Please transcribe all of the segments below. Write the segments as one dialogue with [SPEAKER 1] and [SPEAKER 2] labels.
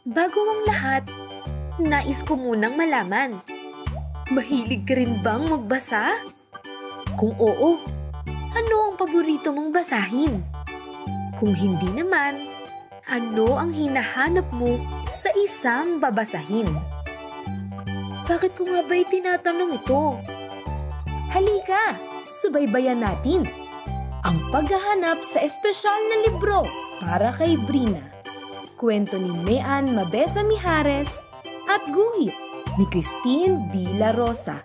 [SPEAKER 1] Bago ang lahat, nais ko munang malaman. Mahilig ka rin bang magbasa? Kung oo, ano ang paborito mong basahin? Kung hindi naman, ano ang hinahanap mo sa isang babasahin? Bakit ko nga ba'y tinatanong ito? Halika, subaybayan natin ang paghahanap sa espesyal na libro para kay Brina. Kwento ni Mean Mabeza Mijares at guhit ni Christine Villa Rosa.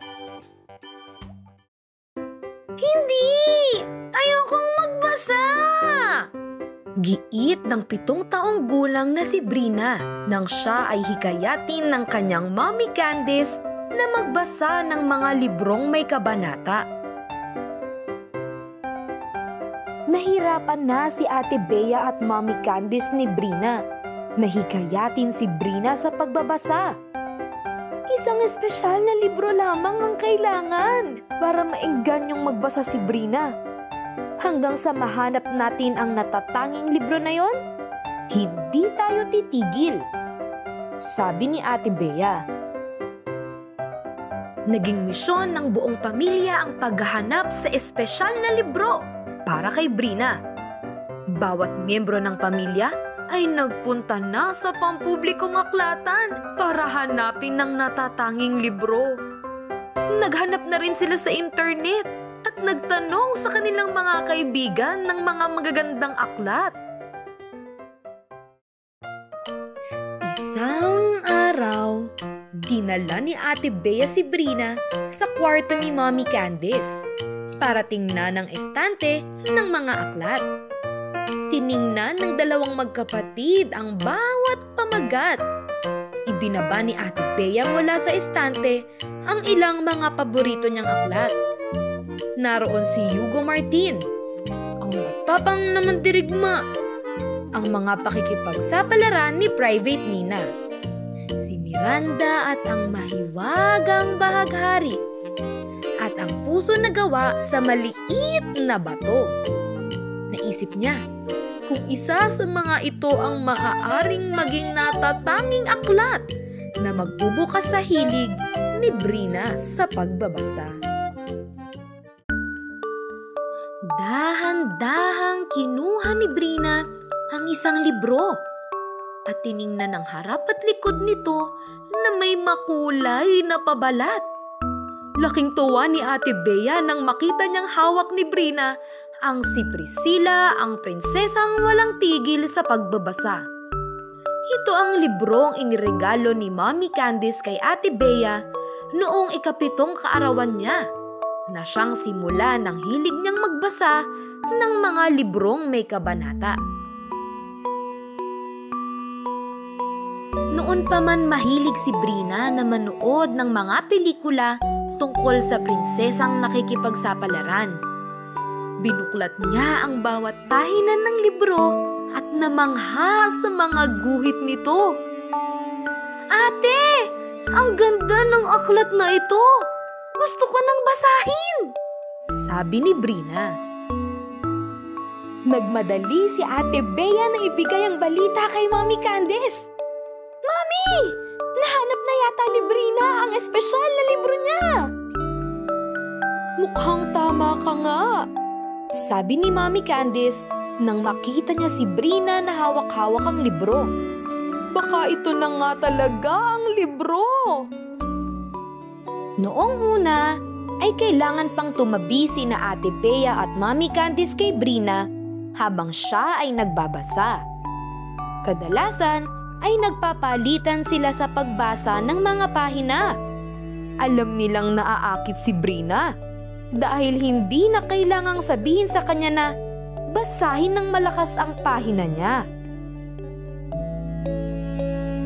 [SPEAKER 1] Hindi! Ayokong magbasa! Giit ng 7 taong gulang na si Brina nang siya ay hikayatin ng kanyang Mommy Candice na magbasa ng mga librong may kabanata. Nahirapan na si Ate Bea at Mommy Candice ni Brina. Nahikayatin si Brina sa pagbabasa. Isang espesyal na libro lamang ang kailangan para maengganyong magbasa si Brina. Hanggang sa mahanap natin ang natatanging libro na yon, hindi tayo titigil, sabi ni Ate Bea. Naging misyon ng buong pamilya ang paghahanap sa espesyal na libro para kay Brina. Bawat miyembro ng pamilya ay nagpunta na sa pampublikong aklatan para hanapin ng natatanging libro. Naghanap na rin sila sa internet at nagtanong sa kanilang mga kaibigan ng mga magagandang aklat. Isang araw, dinala ni Ate Bea si Brina sa kwarto ni Mommy Candice para tingnan ang estante ng mga aklat. Tiningnan ng dalawang magkapatid ang bawat pamagat. Ibinaba ni Ate Bea mula sa estante ang ilang mga paborito niyang aklat. Naroon si Hugo Martin, ang matapang na mandirigma, ang mga pakikipagsapalaran ni Private Nina, si Miranda at ang mahiwagang bahaghari, at ang puso na gawa sa maliit na bato. Naisip niya, kung isa sa mga ito ang maaaring maging natatanging aklat na magbubukas sa hilig ni Brina sa pagbabasa. Dahan-dahang kinuha ni Brina ang isang libro at tiningnan ang harap at likod nito na may makulay na pabalat. Laking tuwa ni Ate Bea nang makita niyang hawak ni Brina ang si Priscilla, ang prinsesang walang tigil sa pagbabasa. Ito ang librong iniregalo ni Mommy Candice kay Ate Bea noong 7 kaarawan niya, na siyang simula ng hilig niyang magbasa ng mga librong may kabanata. Noon pa man mahilig si Brina na manood ng mga pelikula tungkol sa prinsesang nakikipagsapalaran. Binuklat niya ang bawat pahina ng libro at namangha sa mga guhit nito. Ate! Ang ganda ng aklat na ito! Gusto ko nang basahin! Sabi ni Brina. Nagmadali si Ate Bea na ibigay ang balita kay Mommy Candice. Mami! Nahanap na yata ni Brina ang espesyal na libro niya! Mukhang tama ka nga! Sabi ni Mommy Candice nang makita niya si Brina na hawak-hawak ang libro. Baka ito na nga talaga ang libro! Noong una ay kailangan pang tumabi sina Ate Bea at Mommy Candice kay Brina habang siya ay nagbabasa. Kadalasan ay nagpapalitan sila sa pagbasa ng mga pahina. Alam nilang naaakit si Brina dahil hindi na kailangang sabihin sa kanya na basahin ng malakas ang pahina niya.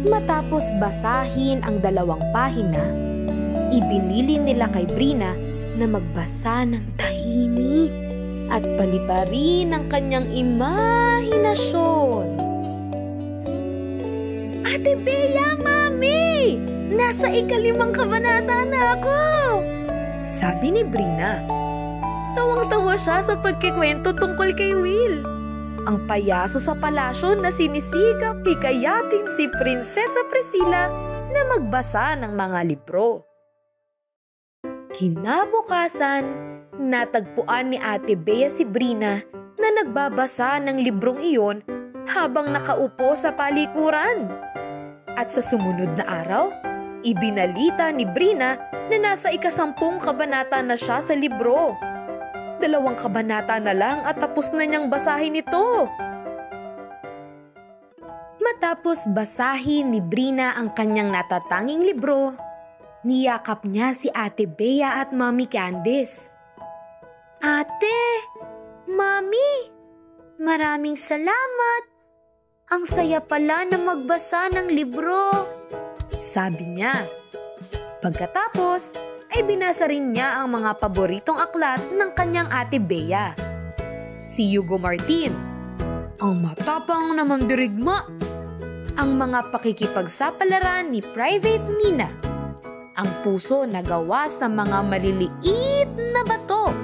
[SPEAKER 1] Matapos basahin ang 2 pahina, ibinili nila kay Brina na magbasa ng tahimik at paliparin ang kanyang imahinasyon. Ate Bea, Mami! Nasa 5 kabanata na ako! Sabi ni Brina. Tawang-tawa siya sa pagkikwento tungkol kay Will. ang payaso sa palasyo na sinisikap hikayatin si Prinsesa Priscilla na magbasa ng mga libro. Kinabukasan, natagpuan ni Ate Bea si Brina na nagbabasa ng librong iyon habang nakaupo sa palikuran. At sa sumunod na araw, ibinalita ni Brina na nasa 10 kabanata na siya sa libro. 2 kabanata na lang at tapos na niyang basahin ito. Matapos basahin ni Brina ang kanyang natatanging libro, niyakap niya si Ate Bea at Mommy Candice. Ate, Mami, maraming salamat. Ang saya pala na magbasa ng libro, sabi niya. Pagkatapos, ay binasa rin niya ang mga paboritong aklat ng kanyang Ate Bea. Si Hugo Martin, ang matapang na mandirigma. Ang mga pakikipagsapalaran ni Private Nina. Ang puso na gawa sa mga maliliit na bato.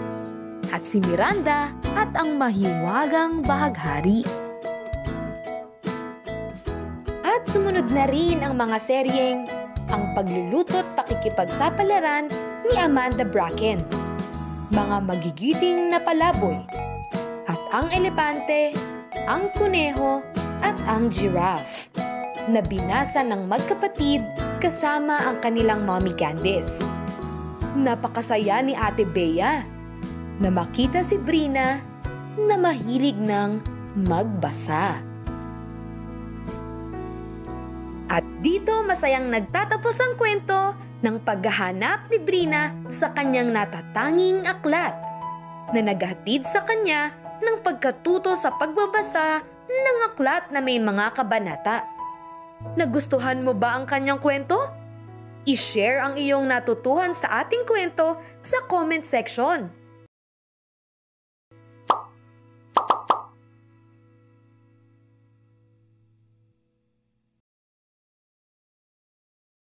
[SPEAKER 1] At si Miranda at ang mahiwagang bahaghari. At sumunod na rin ang mga seryeng Ang Pagluluto't Pakikipagsapalaran ni Amanda Bracken, Mga Magigiting na Palaboy, at Ang Elepante, Ang Kuneho, at Ang Giraffe, na binasa ng magkapatid kasama ang kanilang Mommy Candice. Napakasaya ni Ate Bea na makita si Brina na mahilig ng magbasa. At dito masayang nagtatapos ang kwento ng paghahanap ni Brina sa kanyang natatanging aklat na naghatid sa kanya ng pagkatuto sa pagbabasa ng aklat na may mga kabanata. Nagustuhan mo ba ang kanyang kwento? I-share ang iyong natutuhan sa ating kwento sa comment section.